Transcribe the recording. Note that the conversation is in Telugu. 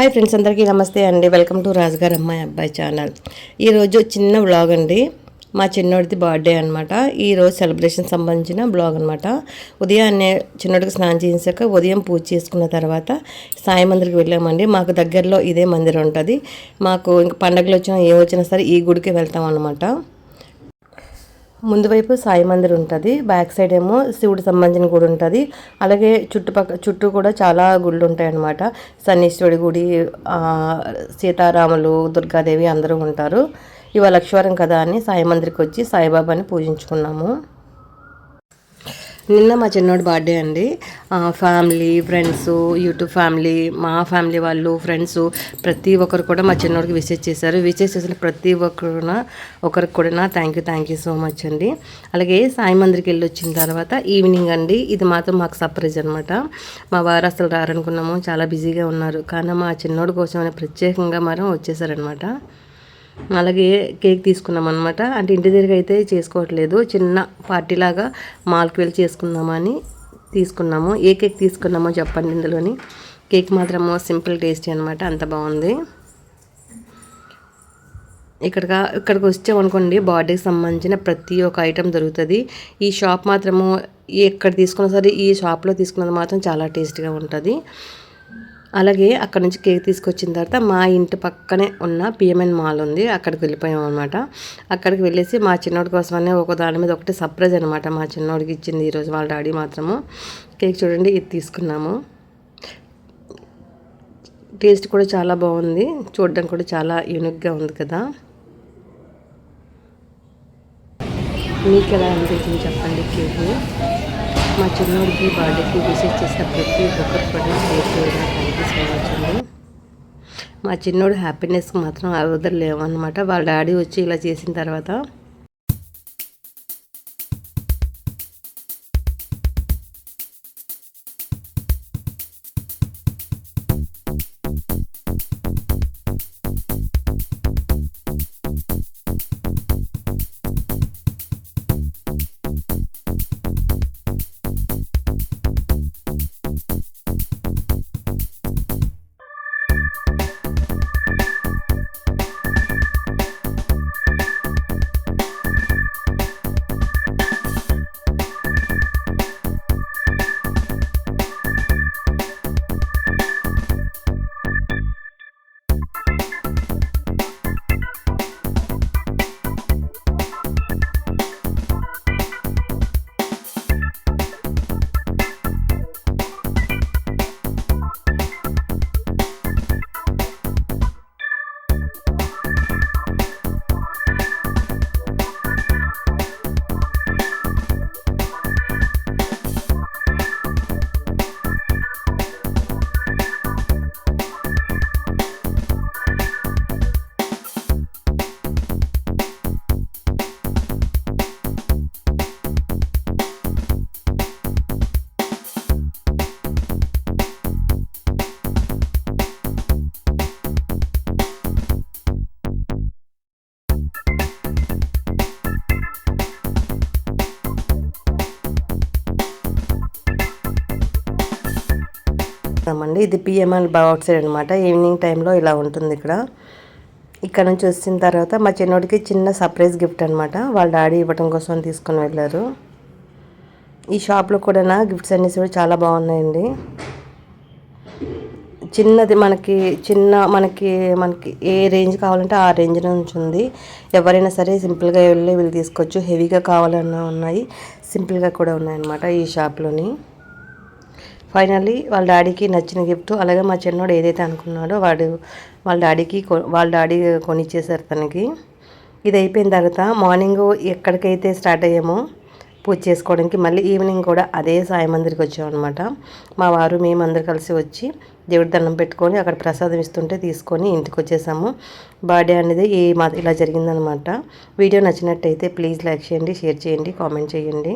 హాయ్ ఫ్రెండ్స్, అందరికీ నమస్తే అండి. వెల్కమ్ టు రాజుగారు అమ్మాయి అబ్బాయి ఛానల్. ఈరోజు చిన్న వ్లాగ్ అండి. మా చిన్నోడిది బర్త్డే అనమాట. ఈరోజు సెలబ్రేషన్ సంబంధించిన బ్లాగ్ అనమాట. ఉదయాన్నే చిన్నోడికి స్నానం చేసాక ఉదయం పూజ చేసుకున్న తర్వాత సాయి మందిరికి వెళ్ళామండి. మాకు దగ్గరలో ఇదే మందిరం ఉంటుంది. మాకు ఇంక పండగలు వచ్చినా ఏ వచ్చినా సరే ఈ గుడికి వెళ్తాం అనమాట. ముందు వైపు సాయి మందిర్ ఉంటుంది, బ్యాక్ సైడ్ ఏమో శివుడికి సంబంధించిన గుడి ఉంటుంది. అలాగే చుట్టూ కూడా చాలా గుళ్ళు ఉంటాయి అన్నమాట. శనీశ్వరుడి గుడి, సీతారాములు, దుర్గాదేవి అందరూ ఉంటారు. ఇవాళ లక్ష్మీవారం కదా అని సాయి మందిర్కి వచ్చి సాయిబాబాని పూజించుకున్నాము. నిన్న మా చిన్నోడి బర్త్డే అండి. ఫ్యామిలీ, ఫ్రెండ్స్, యూట్యూబ్ ఫ్యామిలీ, మా ఫ్యామిలీ వాళ్ళు, ఫ్రెండ్స్ ప్రతి ఒక్కరు కూడా మా చిన్నోడికి విషెస్ చేశారు. విషెస్ చేసిన ప్రతి ఒకరికి కూడా థ్యాంక్ యూ సో మచ్ అండి. అలాగే సాయి మందిరికి వెళ్ళి వచ్చిన తర్వాత ఈవినింగ్ అండి, ఇది మాత్రం మాకు సర్ప్రైజ్ అనమాట. మా వారు అసలు రారనుకున్నాము, చాలా బిజీగా ఉన్నారు. కానీ మా చిన్నోడి కోసం ప్రత్యేకంగా మనం వచ్చేసారనమాట. అలాగే కేక్ తీసుకున్నాం అనమాట. అంటే ఇంటి దగ్గర అయితే చేసుకోవట్లేదు, చిన్న పార్టీలాగా మాల్కి వెళ్ళి చేసుకుందామని తీసుకున్నాము. ఏ కేక్ తీసుకున్నామో చెప్పండి. ఇందులోని కేక్ మాత్రము సింపుల్ టేస్టీ అనమాట, అంత బాగుంది. ఇక్కడికి వచ్చామనుకోండి, బర్త్డేకి సంబంధించిన ప్రతి ఒక్క ఐటెం దొరుకుతుంది. ఈ షాప్ మాత్రము ఎక్కడ తీసుకున్నా సరే ఈ షాప్లో తీసుకున్నది మాత్రం చాలా టేస్టీగా ఉంటుంది. అలాగే అక్కడ నుంచి కేక్ తీసుకొచ్చిన తర్వాత మా ఇంటి పక్కనే ఉన్న పిఎంఎన్ మాల్ ఉంది, అక్కడికి వెళ్ళిపోయాం అనమాట. అక్కడికి వెళ్ళేసి మా చిన్నోడి కోసమనే ఒక దాని మీద ఒకటి సర్ప్రైజ్ అనమాట మా చిన్నోడికి ఇచ్చింది ఈరోజు వాళ్ళ డాడీ మాత్రము. కేక్ చూడండి, ఇది తీసుకున్నాము. టేస్ట్ కూడా చాలా బాగుంది, చూడడానికి కూడా చాలా యూనిక్గా ఉంది కదా. మీకు ఎలా అనిపించింది చెప్పండి కేక్. మా చిన్నోడికి బర్త్డేకి విషెస్ చేసిన ప్రతి ఒక్కరు కూడా థ్యాంక్ యూ సో మచ్ అండి. మా చిన్నోడు హ్యాపీనెస్కి మాత్రం వదలలేమన్నమాట. వాళ్ళ డాడీ వచ్చి ఇలా చేసిన తర్వాత ఇది పిఎంఎల్ అవుట్ సైడ్ అనమాట. ఈవినింగ్ టైంలో ఇలా ఉంటుంది ఇక్కడ నుంచి వచ్చిన తర్వాత మా చిన్నోడికి చిన్న సర్ప్రైజ్ గిఫ్ట్ అనమాట. వాళ్ళ డాడీ ఇవ్వడం కోసం తీసుకొని వెళ్ళారు. ఈ షాప్లో కూడా గిఫ్ట్స్ అన్నీ కూడా చాలా బాగున్నాయండి. చిన్నది మనకి ఏ రేంజ్ కావాలంటే ఆ రేంజ్ నుంచి ఉంది. ఎవరైనా సరే సింపుల్గా వెళ్ళి వీళ్ళు తీసుకోవచ్చు. హెవీగా కావాలన్నా ఉన్నాయి, సింపుల్గా కూడా ఉన్నాయన్నమాట ఈ షాప్లోని. ఫైనల్లీ వాళ్ళ డాడీకి నచ్చిన గిఫ్ట్, అలాగే మా చిన్నోడు ఏదైతే అనుకున్నాడో వాళ్ళ డాడీ కొనిచ్చేసారు తనకి. ఇది అయిపోయిన తర్వాత మార్నింగ్ ఎక్కడికైతే స్టార్ట్ అయ్యామో పూజ చేసుకోవడానికి, మళ్ళీ ఈవినింగ్ కూడా అదే సాయి మందిరికి వచ్చామన్నమాట. మా వారు మేమందరు కలిసి వచ్చి దేవుడి దండం పెట్టుకొని అక్కడ ప్రసాదం ఇస్తుంటే తీసుకొని ఇంటికి వచ్చేసాము. బర్త్డే అనేది ఇలా జరిగిందనమాట. వీడియో నచ్చినట్టయితే ప్లీజ్ లైక్ చేయండి, షేర్ చేయండి, కామెంట్ చేయండి.